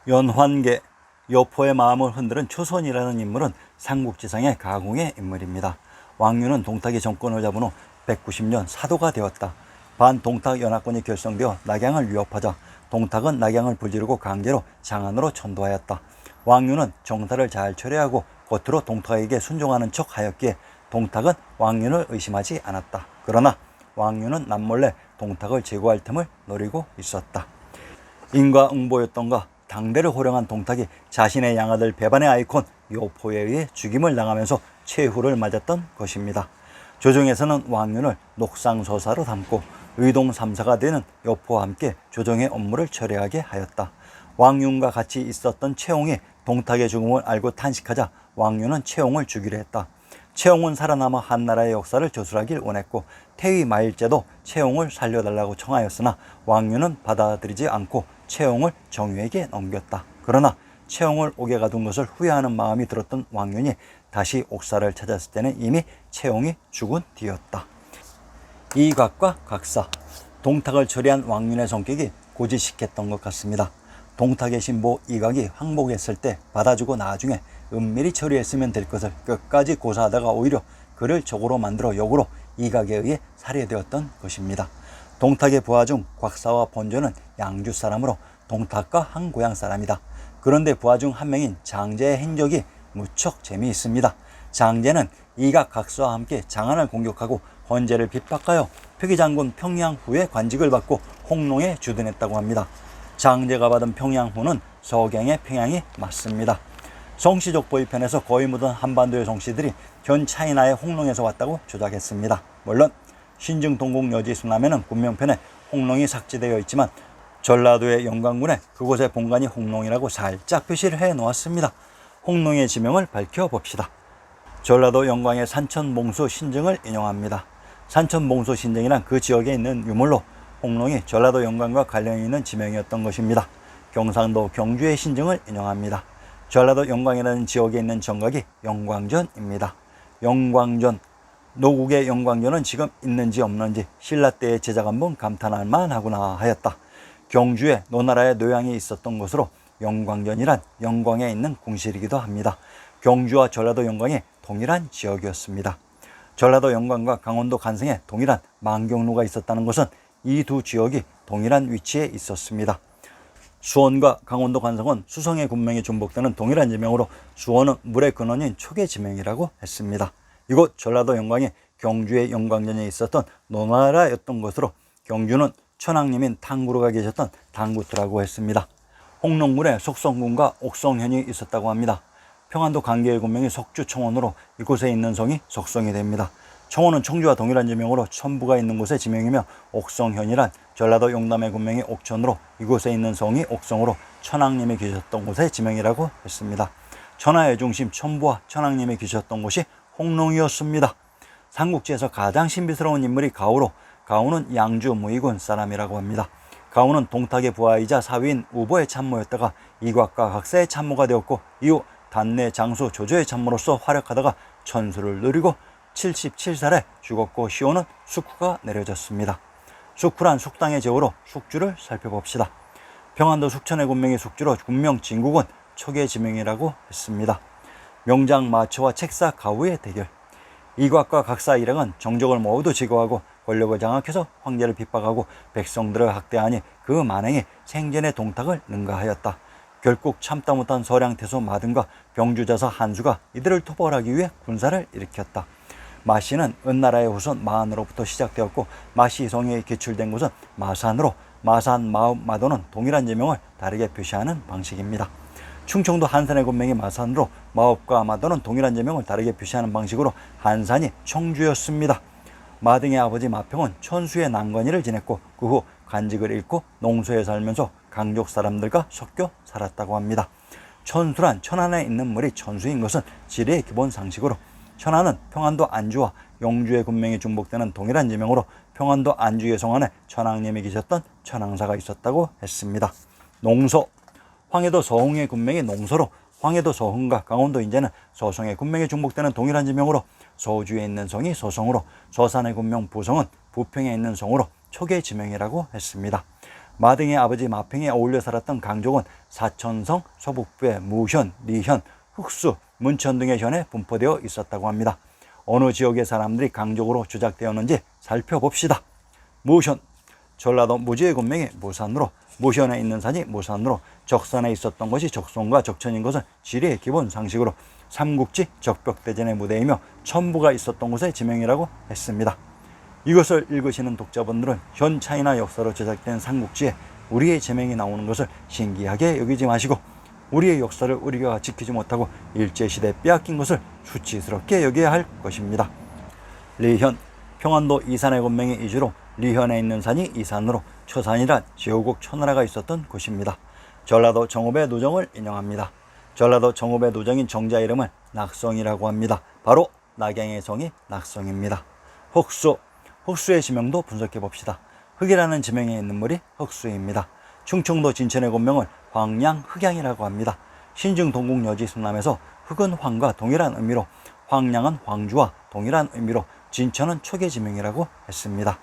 연환계, 여포의 마음을 흔드는 초선이라는 인물은 삼국지상의 가공의 인물입니다. 왕유는 동탁이 정권을 잡은 후 190년 사도가 되었다. 반동탁 연합군이 결성되어 낙양을 위협하자 동탁은 낙양을 불지르고 강제로 장안으로 천도하였다. 왕유는 정사를 잘 처리하고 겉으로 동탁에게 순종하는 척 하였기에 동탁은 왕유를 의심하지 않았다. 그러나 왕유는 남몰래 동탁을 제거할 틈을 노리고 있었다. 인과응보였던가 당대를 호령한 동탁이 자신의 양아들 배반의 아이콘 여포에 의해 죽임을 당하면서 최후를 맞았던 것입니다. 조정에서는 왕윤을 녹상서사로 담고 의동 3사가 되는 여포와 함께 조정의 업무를 처리하게 하였다. 왕윤과 같이 있었던 최홍이 동탁의 죽음을 알고 탄식하자 왕윤은 최홍을 죽이려 했다. 최홍은 살아남아 한나라의 역사를 저술하길 원했고 태위 마일제도 최홍을 살려달라고 청하였으나 왕윤은 받아들이지 않고 최홍을 정유에게 넘겼다. 그러나 최홍을 옥에 가둔 것을 후회하는 마음이 들었던 왕윤이 다시 옥사를 찾았을 때는 이미 최홍이 죽은 뒤였다. 이각과 각사, 동탁을 처리한 왕윤의 성격이 고지식했던 것 같습니다. 동탁의 신보 이각이 항복했을 때 받아주고 나중에 은밀히 처리했으면 될 것을 끝까지 고사하다가 오히려 그를 적으로 만들어 역으로 이각에 의해 살해되었던 것입니다. 동탁의 부하 중 곽사와 본조는 양주 사람으로 동탁과 한 고향 사람이다. 그런데 부하 중 한 명인 장제의 행적이 무척 재미있습니다. 장제는 이각 각서와 함께 장안을 공격하고 헌제를 핍박하여 표기장군 평양후의 관직을 받고 홍농에 주둔했다고 합니다. 장제가 받은 평양후는 서경의 평양이 맞습니다. 성씨족 보이편에서 거의 모든 한반도의 성씨들이 현 차이나의 홍농에서 왔다고 조작했습니다. 물론 신증 동국 여지순남에는 군명편에 홍농이 삭제되어 있지만 전라도의 영광군에 그곳의 본관이 홍농이라고 살짝 표시를 해 놓았습니다. 홍농의 지명을 밝혀봅시다. 전라도 영광의 산천몽수 신증을 인용합니다. 산천몽수 신증이란 그 지역에 있는 유물로 홍농이 전라도 영광과 관련이 있는 지명이었던 것입니다. 경상도 경주의 신증을 인용합니다. 전라도 영광이라는 지역에 있는 정각이 영광전입니다. 영광전, 노국의 영광전은 지금 있는지 없는지 신라 때의 제작 한번 감탄할 만하구나 하였다. 경주에 노나라의 노양이 있었던 곳으로 영광전이란 영광에 있는 궁실이기도 합니다. 경주와 전라도 영광이 동일한 지역이었습니다. 전라도 영광과 강원도 간성에 동일한 망경루가 있었다는 것은 이 두 지역이 동일한 위치에 있었습니다. 수원과 강원도 간성은 수성의 군명이 중복되는 동일한 지명으로 수원은 물의 근원인 촉의 지명이라고 했습니다. 이곳 전라도 영광이 경주의 영광전에 있었던 노나라였던 것으로 경주는 천황님인 탕구루가 계셨던 당구투라고 했습니다. 홍농군에 속성군과 옥성현이 있었다고 합니다. 평안도 강계의 군명이 석주청원으로 이곳에 있는 성이 석성이 됩니다. 청원은 청주와 동일한 지명으로 천부가 있는 곳의 지명이며 옥성현이란 전라도 용남의 군명이 옥천으로 이곳에 있는 성이 옥성으로 천황님이 계셨던 곳의 지명이라고 했습니다. 천하의 중심 천부와 천황님이 계셨던 곳이 홍농이었습니다. 삼국지에서 가장 신비스러운 인물이 가우로, 가우는 양주 무의군 사람이라고 합니다. 가우는 동탁의 부하이자 사위인 우보의 참모였다가 이곽과 각사의 참모가 되었고 이후 단내 장수 조조의 참모로서 활약하다가 천수를 누리고 77살에 죽었고 시호는 숙후가 내려졌습니다. 숙후란 숙당의 제후로 숙주를 살펴봅시다. 평안도 숙천의 군명이 숙주로 군명 진국은 촉의 지명이라고 했습니다. 명장 마초와 책사 가우의 대결. 이곽과 각사 일행은 정적을 모두 제거하고 권력을 장악해서 황제를 핍박하고 백성들을 학대하니 그 만행이 생전의 동탁을 능가하였다. 결국 참다 못한 서량태소 마등과 병주자서 한수가 이들을 토벌하기 위해 군사를 일으켰다. 마씨는 은나라의 후손 마한으로부터 시작되었고 마씨성이 기출된 곳은 마산으로 마산, 마읍, 마도는 동일한 지명을 다르게 표시하는 방식입니다. 충청도 한산의 군명이 마산으로 마읍과 마도는 동일한 지명을 다르게 표시하는 방식으로 한산이 청주였습니다. 마등의 아버지 마평은 천수의 난관이를 지냈고 그 후 관직을 잃고 농소에 살면서 강족 사람들과 섞여 살았다고 합니다. 천수란 천안에 있는 물이 천수인 것은 지리의 기본 상식으로 천안은 평안도 안주와 영주의 군명이 중복되는 동일한 지명으로 평안도 안주의 성안에 천황님이 계셨던 천황사가 있었다고 했습니다. 농소, 황해도 서흥의 군명이 농소로 황해도 서흥과 강원도 인제는 서성의 군명이 중복되는 동일한 지명으로 서주에 있는 성이 서성으로 서산의 군명 부성은 부평에 있는 성으로 촉의 지명이라고 했습니다. 마등의 아버지 마평에 어울려 살았던 강족은 사천성, 서북부의 무현, 리현, 흑수, 문천 등의 현에 분포되어 있었다고 합니다. 어느 지역의 사람들이 강족으로 조작되었는지 살펴봅시다. 무현, 전라도 무지의 군명이 무산으로, 무현에 있는 산이 무산으로, 적산에 있었던 것이 적송과 적천인 것은 지리의 기본 상식으로 삼국지 적벽대전의 무대이며 천부가 있었던 곳의 지명이라고 했습니다. 이것을 읽으시는 독자분들은 현 차이나 역사로 제작된 삼국지에 우리의 제명이 나오는 것을 신기하게 여기지 마시고 우리의 역사를 우리가 지키지 못하고 일제시대에 빼앗긴 것을 수치스럽게 여겨야 할 것입니다. 리현, 평안도 이산의 권명의 이주로 리현에 있는 산이 이산으로 처산이란 제후국 천하라가 있었던 곳입니다. 전라도 정읍의 노정을 인용합니다. 전라도 정읍의 노정인 정자 이름을 낙성이라고 합니다. 바로 낙양의 성이 낙성입니다. 흑수, 흑수의 지명도 분석해 봅시다. 흑이라는 지명에 있는 물이 흑수입니다. 충청도 진천의 권명을 황량흑양이라고 합니다. 신증 동국 여지 순남에서 흑은 황과 동일한 의미로, 황량은 황주와 동일한 의미로, 진천은 촉의 지명이라고 했습니다.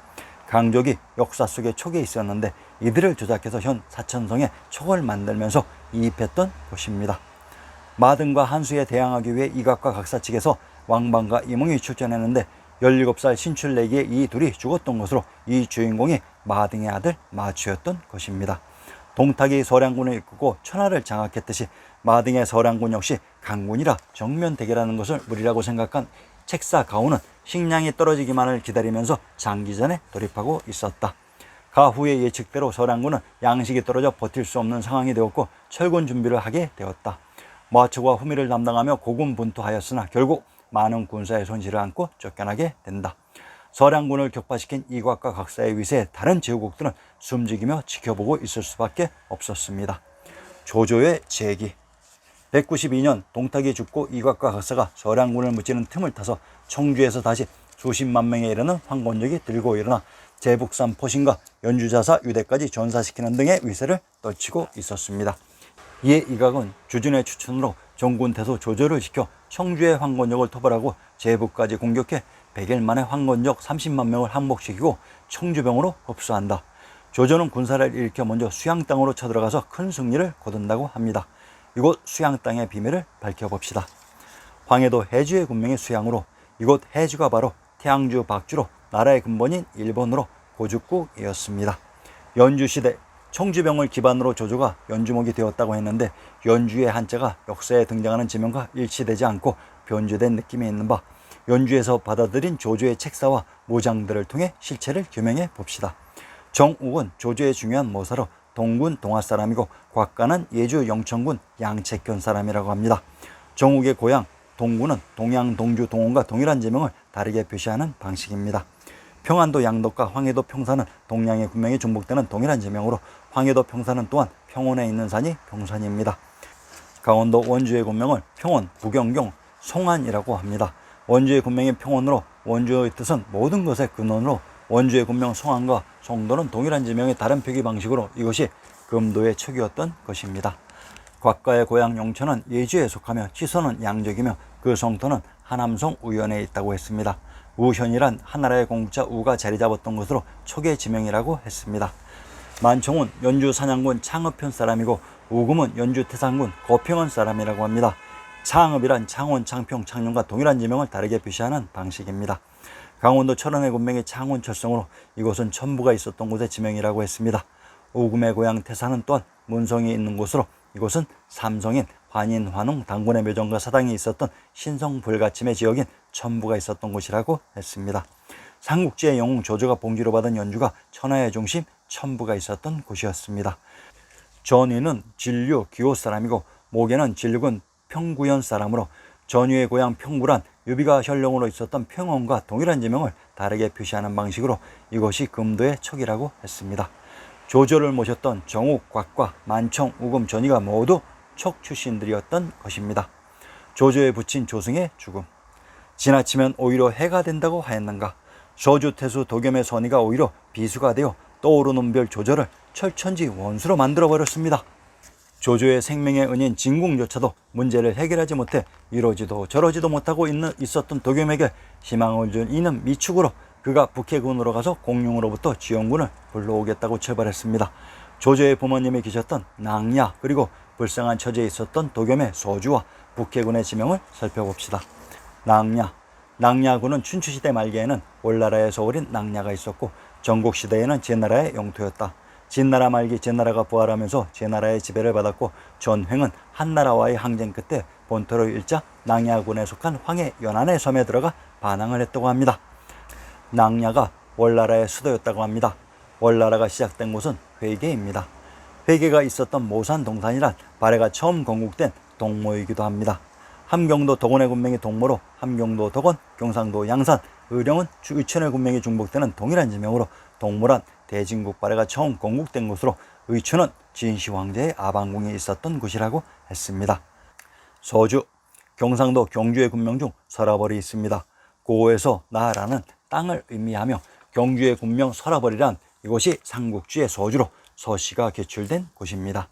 강족이 역사 속에 촉에 있었는데 이들을 조작해서 현 사천성에 촉을 만들면서 이입했던 곳입니다. 마등과 한수에 대항하기 위해 이각과 각사 측에서 왕방과 이몽이 출전했는데 17살 신출내기에 이 둘이 죽었던 것으로 이 주인공이 마등의 아들 마추였던 것입니다. 동탁이 서량군을 이끌고 천하를 장악했듯이 마등의 서량군 역시 강군이라 정면 대결하는 것을 무리라고 생각한 책사 가우는 식량이 떨어지기만을 기다리면서 장기전에 돌입하고 있었다. 가후의 예측대로 서량군은 양식이 떨어져 버틸 수 없는 상황이 되었고 철군 준비를 하게 되었다. 마추가 후미를 담당하며 고군분투하였으나 결국 많은 군사의 손실을 안고 쫓겨나게 된다. 서량군을 격파시킨 이곽과 각사의 위세에 다른 제후국들은 숨죽이며 지켜보고 있을 수밖에 없었습니다. 조조의 재기. 192년 동탁이 죽고 이곽과 각사가 서량군을 무찌는 틈을 타서 청주에서 다시 수십만 명에 이르는 황건적이 들고 일어나 제북산 포신과 연주자사 유대까지 전사시키는 등의 위세를 떨치고 있었습니다. 이에 이각은 주준의 추천으로 정군태소 조조를 지켜 청주의 황건적을 토벌하고 제북까지 공격해 100일 만에 황건적 30만 명을 항복시키고 청주병으로 흡수한다. 조조는 군사를 일으켜 먼저 수양 땅으로 쳐들어가서 큰 승리를 거둔다고 합니다. 이곳 수양 땅의 비밀을 밝혀봅시다. 황해도 해주의 군명이 수양으로, 이곳 해주가 바로 태양주 박주로 나라의 근본인 일본으로 고죽국이었습니다. 연주시대 청주병을 기반으로 조조가 연주목이 되었다고 했는데 연주의 한자가 역사에 등장하는 지명과 일치되지 않고 변주된 느낌이 있는 바, 연주에서 받아들인 조조의 책사와 모장들을 통해 실체를 규명해 봅시다. 정욱은 조조의 중요한 모사로 동군 동화 사람이고 곽가는 예주 영천군 양채견 사람이라고 합니다. 정욱의 고향 동군은 동양, 동주, 동원과 동일한 지명을 다르게 표시하는 방식입니다. 평안도 양덕과 황해도 평산은 동양의 군명이 중복되는 동일한 지명으로 황해도 평산은 또한 평원에 있는 산이 평산입니다. 강원도 원주의 군명을 평원, 부경경, 송안이라고 합니다. 원주의 군명이 평원으로 원주의 뜻은 모든 것의 근원으로 원주의 군명 송안과 송도는 동일한 지명의 다른 표기 방식으로 이것이 금도의 척이었던 것입니다. 곽가의 고향 용천은 예주에 속하며 치서는 양적이며 그 성터는 하남성 우현에 있다고 했습니다. 우현이란 한나라의 공국자 우가 자리 잡았던 것으로 촉의 지명이라고 했습니다. 만총은 연주 산양군 창읍현 사람이고 우금은 연주 태산군 거평원 사람이라고 합니다. 창읍이란 창원, 창평, 창녕과 동일한 지명을 다르게 표시하는 방식입니다. 강원도 철원의 군명이 창원철성으로 이곳은 천부가 있었던 곳의 지명이라고 했습니다. 우금의 고향 태산은 또한 문성이 있는 곳으로 이곳은 삼성인 환인, 환웅, 당군의 묘정과 사당이 있었던 신성 불가침의 지역인 천부가 있었던 곳이라고 했습니다. 삼국지의 영웅 조조가 봉지로 받은 연주가 천하의 중심 천부가 있었던 곳이었습니다. 전위는 진류, 기호 사람이고 모계는 진륙은 평구현 사람으로 전위의 고향 평구란 유비가 현령으로 있었던 평원과 동일한 지명을 다르게 표시하는 방식으로 이것이 금도의 척이라고 했습니다. 조조를 모셨던 정욱, 곽과 만청, 우금, 전위가 모두 척 출신들이었던 것입니다. 조조의 부친 조승의 죽음. 지나치면 오히려 해가 된다고 하였는가. 조주태수 도겸의 선의가 오히려 비수가 되어 떠오르는 별 조조를 철천지 원수로 만들어버렸습니다. 조조의 생명의 은인 진궁조차도 문제를 해결하지 못해 이러지도 저러지도 못하고 있었던 도겸에게 희망을 준 이는 미축으로 그가 북해군으로 가서 공룡으로부터 지원군을 불러오겠다고 출발했습니다. 조조의 부모님이 계셨던 낭야, 그리고 불쌍한 처지에 있었던 도겸의 소주와 북해군의 지명을 살펴봅시다. 낭야군은 춘추시대 말기에는 올나라의 소울인 낭야가 있었고 전국시대에는 제나라의 영토였다. 진나라 말기 제나라가 부활하면서 제나라의 지배를 받았고 전횡은 한나라와의 항쟁 끝에 본토를 잃자 낭야군에 속한 황해 연안의 섬에 들어가 반항을 했다고 합니다. 낭야가 월나라의 수도였다고 합니다. 월나라가 시작된 곳은 회계입니다. 회계가 있었던 모산 동산이란 발해가 처음 건국된 동모이기도 합니다. 함경도 덕원의 군명이 동모로 함경도 덕원, 경상도 양산, 의령은 의천의 군명이 중복되는 동일한 지명으로 동모란 대진국 발해가 처음 건국된 곳으로 의천은 진시 황제의 아방궁이 있었던 곳이라고 했습니다. 서주, 경상도 경주의 군명 중 서라벌이 있습니다. 고에서 나라는 땅을 의미하며 경주의 군명 서라벌이란 이곳이 삼국지의 서주로 서씨가 개출된 곳입니다.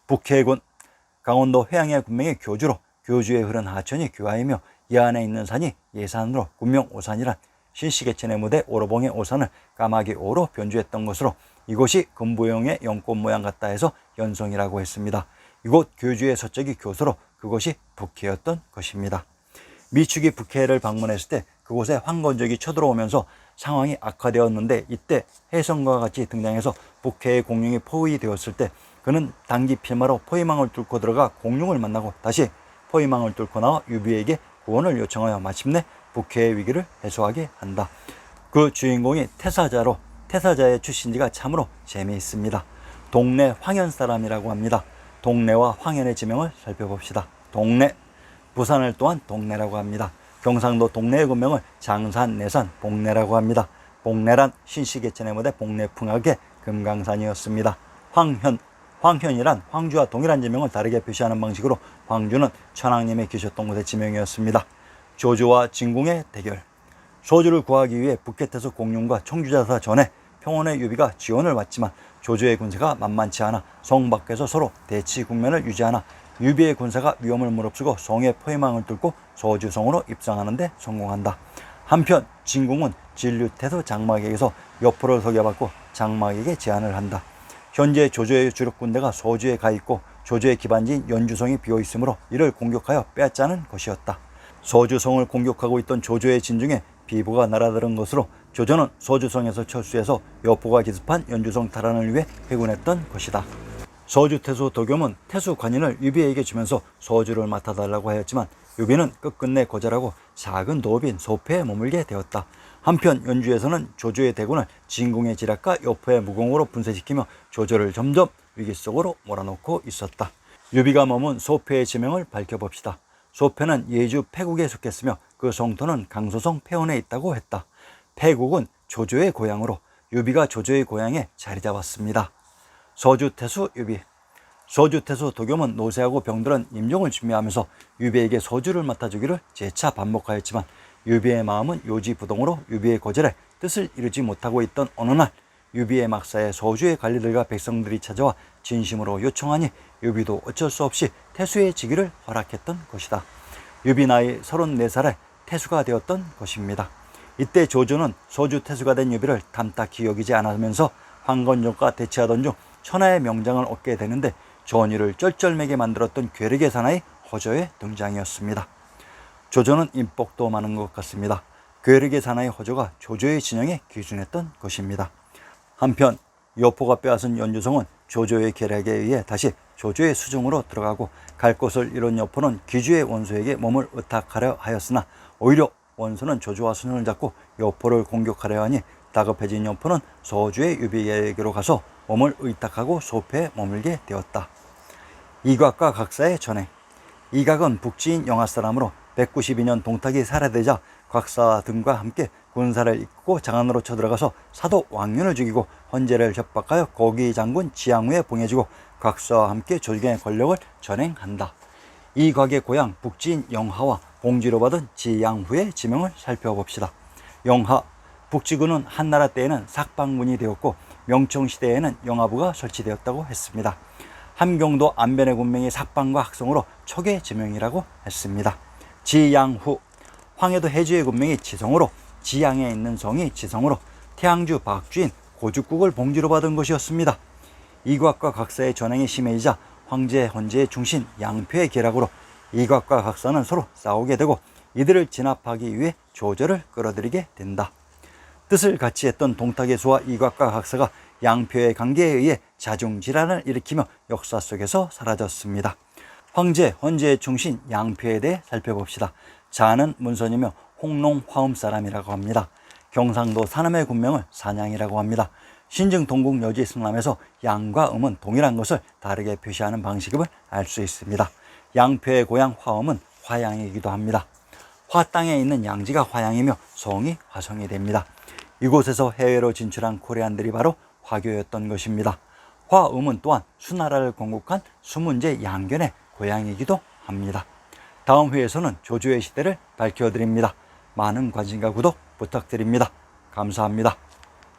북해군, 강원도 회양의 군명이 교주로 교주에 흐른 하천이 규하이며 이 안에 있는 산이 예산으로 군명 오산이란 신시개천의 무대 오로봉의 오산을 까마귀 오로 변주했던 것으로 이곳이 금부용의 연꽃 모양 같다 해서 연성이라고 했습니다. 이곳 교주의 서쪽이 교서로 그곳이 북해였던 것입니다. 미축이 북해를 방문했을 때 그곳에 황건적이 쳐들어오면서 상황이 악화되었는데 이때 혜성과 같이 등장해서 북해의 공룡이 포위되었을 때 그는 단기 필마로 포위망을 뚫고 들어가 공룡을 만나고 다시 포위망을 뚫고 나와 유비에게 구원을 요청하여 마침내 북해의 위기를 해소하게 한다. 그 주인공이 태사자의 출신지가 참으로 재미있습니다. 동래 황현 사람이라고 합니다. 동래와 황현의 지명을 살펴봅시다. 동래, 부산을 또한 동래라고 합니다. 경상도 동래의 군명을 장산, 내산, 복래라고 합니다. 복래란 신시개천의 무대 복래풍악의 금강산이었습니다. 황현이란 황주와 동일한 지명을 다르게 표시하는 방식으로 황주는 천왕님이 계셨던 곳의 지명이었습니다. 조조와 진궁의 대결. 소주를 구하기 위해 북해태수 공룡과 청주자사 전에 평원의 유비가 지원을 받지만 조조의 군사가 만만치 않아 성 밖에서 서로 대치 국면을 유지하나 유비의 군사가 위험을 무릅쓰고 성의 포위망을 뚫고 소주성으로 입성하는 데 성공한다. 한편 진궁은 진류태수 장막에게서 여포를 속여받고 장막에게 제안을 한다. 현재 조조의 주력 군대가 소주에 가 있고 조조의 기반지인 연주성이 비어 있으므로 이를 공격하여 빼앗자는 것이었다. 소주성을 공격하고 있던 조조의 진중에 비보가 날아드는 것으로 조조는 소주성에서 철수해서 여포가 기습한 연주성 탈환을 위해 회군했던 것이다. 소주태수 도겸은 태수 관인을 유비에게 주면서 소주를 맡아달라고 하였지만 유비는 끝끝내 거절하고 작은 도읍인 소패에 머물게 되었다. 한편 연주에서는 조조의 대군을 진궁의 지략과 여포의 무공으로 분쇄시키며 조조를 점점 위기 속으로 몰아넣고 있었다. 유비가 머문 소패의 지명을 밝혀봅시다. 소패는 예주 패국에 속했으며 그 성토는 강소성 폐원에 있다고 했다. 패국은 조조의 고향으로 유비가 조조의 고향에 자리 잡았습니다. 소주태수 유비. 소주태수 도겸은 노새하고 병들은 임종을 준비하면서 유비에게 소주를 맡아주기를 재차 반복하였지만 유비의 마음은 요지부동으로 유비의 거절에 뜻을 이루지 못하고 있던 어느 날 유비의 막사에 소주의 관리들과 백성들이 찾아와 진심으로 요청하니 유비도 어쩔 수 없이 태수의 직위를 허락했던 것이다. 유비 나이 34살에 태수가 되었던 것입니다. 이때 조조는 소주 태수가 된 유비를 탐탁히 여기지 않으면서 황건적과 대치하던 중 천하의 명장을 얻게 되는데 전의를 쩔쩔매게 만들었던 괴력의 사나이 허조의 등장이었습니다. 조조는 인복도 많은 것 같습니다. 괴력의 사나이 허조가 조조의 진영에 귀순했던 것입니다. 한편 여포가 빼앗은 연주성은 조조의 계략에 의해 다시 조조의 수중으로 들어가고 갈 곳을 잃은 여포는 기주의 원수에게 몸을 의탁하려 하였으나 오히려 원수는 조조와 손을 잡고 여포를 공격하려 하니 다급해진 여포는 소주의 유비에게로 가서 몸을 의탁하고 소패에 머물게 되었다. 이곽과 각사의 전행. 이곽은 북지인 영하 사람으로 192년 동탁이 살해되자 곽사 등과 함께 군사를 이끌고 장안으로 쳐들어가서 사도 왕윤을 죽이고 헌제를 협박하여 고기 장군 지양후에 봉해주고 곽사와 함께 조직의 권력을 전행한다. 이곽의 고향 북지인 영하와 봉지로 받은 지양후의 지명을 살펴봅시다. 영하, 북지군은 한나라 때에는 삭방군이 되었고 명청시대에는 영하부가 설치되었다고 했습니다. 함경도 안변의 군명이 삭방과 학성으로 촉의 지명이라고 했습니다. 지양후, 황해도 해주의 군명이 지성으로 지양에 있는 성이 지성으로 태양주 박주인 고죽국을 봉지로 받은 것이었습니다. 이곽과 각사의 전쟁이 심해지자 황제, 헌제의 중신 양표의 계략으로 이곽과 각사는 서로 싸우게 되고 이들을 진압하기 위해 조조를 끌어들이게 된다. 뜻을 같이 했던 동탁의 수와 이곽과 각사가 양표의 관계에 의해 자중질환을 일으키며 역사 속에서 사라졌습니다. 황제, 헌제의 충신 양표에 대해 살펴봅시다. 자는 문선이며 홍농 화음 사람이라고 합니다. 경상도 사남의 군명을 산양이라고 합니다. 신증 동국 여지 승람에서 양과 음은 동일한 것을 다르게 표시하는 방식임을 알 수 있습니다. 양표의 고향 화음은 화양이기도 합니다. 화 땅에 있는 양지가 화양이며 성이 화성이 됩니다. 이곳에서 해외로 진출한 코리안들이 바로 화교였던 것입니다. 화음은 또한 수나라를 건국한 수문제 양견의 고향이기도 합니다. 다음 회에서는 조조의 시대를 밝혀드립니다. 많은 관심과 구독 부탁드립니다. 감사합니다.